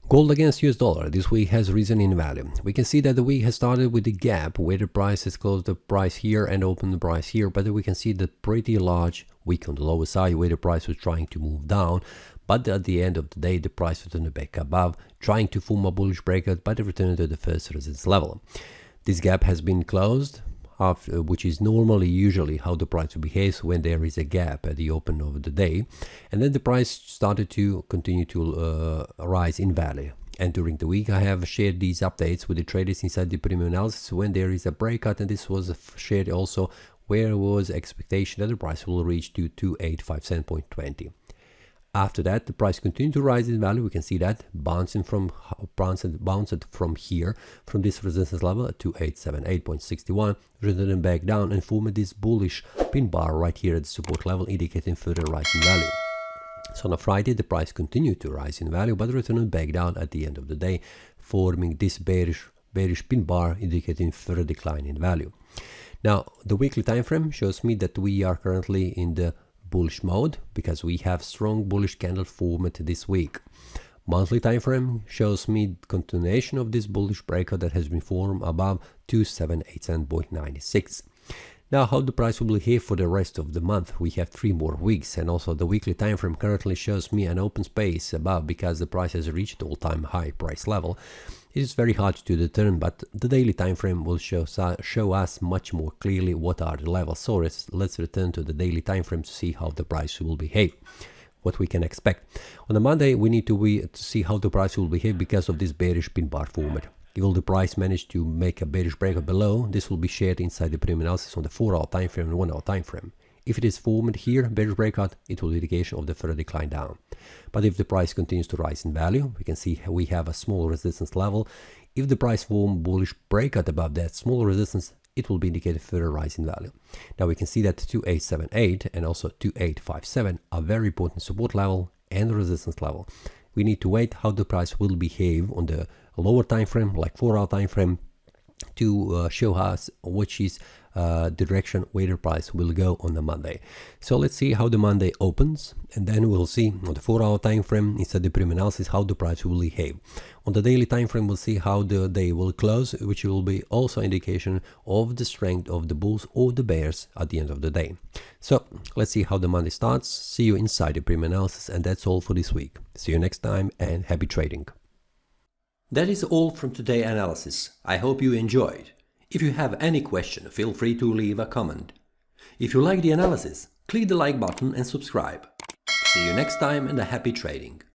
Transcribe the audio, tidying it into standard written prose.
Gold against US dollar this week has risen in value. We can see that the week has started with a gap where the price has closed the price here and opened the price here, but we can see the pretty large wick on the lower side where the price was trying to move down, but at the end of the day the price returned back above, trying to form a bullish breakout, but it returned to the first resistance level. This gap has been closed, which is usually how the price behaves when there is a gap at the open of the day, and then the price started to continue to rise in value. And during the week I have shared these updates with the traders inside the premium analysis when there is a breakout, and this was shared also where was expectation that the price will reach to 2857.20. After that, the price continued to rise in value. We can see that bounced from here, from this resistance level at 2878.61, returning back down and formed this bullish pin bar right here at the support level, indicating further rise in value. So on a Friday, the price continued to rise in value, but returned back down at the end of the day, forming this bearish pin bar, indicating further decline in value. Now, the weekly time frame shows me that we are currently in the bullish mode because we have strong bullish candle formed this week. Monthly time frame shows me continuation of this bullish breakout that has been formed above 2787.96. Now, how the price will behave for the rest of the month? We have 3 more weeks, and also the weekly time frame currently shows me an open space above because the price has reached all-time high price level. It is very hard to determine, but the daily time frame will show us much more clearly what are the levels. So let's return to the daily time frame to see how the price will behave, what we can expect. On a Monday, we need to see how the price will behave because of this bearish pin bar format. Will the price manage to make a bearish breakout below? This will be shared inside the premium analysis on the 4-hour time frame and 1-hour time frame. If it is formed here, bearish breakout, it will be indication of the further decline down. But if the price continues to rise in value, we can see we have a small resistance level. If the price form bullish breakout above that small resistance, it will be indicated further rise in value. Now we can see that 2878 and also 2857 are very important support level and resistance level. We need to wait how the price will behave on the lower time frame, like 4-hour time frame, to show us which is direction where the price will go on the Monday. So let's see how the Monday opens, and then we'll see on the 4-hour time frame inside the premium analysis how the price will behave. On the daily time frame, we'll see how the day will close, which will be also indication of the strength of the bulls or the bears at the end of the day. So let's see how the Monday starts. See you inside the premium analysis, and that's all for this week. See you next time, and happy trading. That is all from today's analysis. I hope you enjoyed. If you have any question, feel free to leave a comment. If you like the analysis, click the like button and subscribe. See you next time, and a happy trading.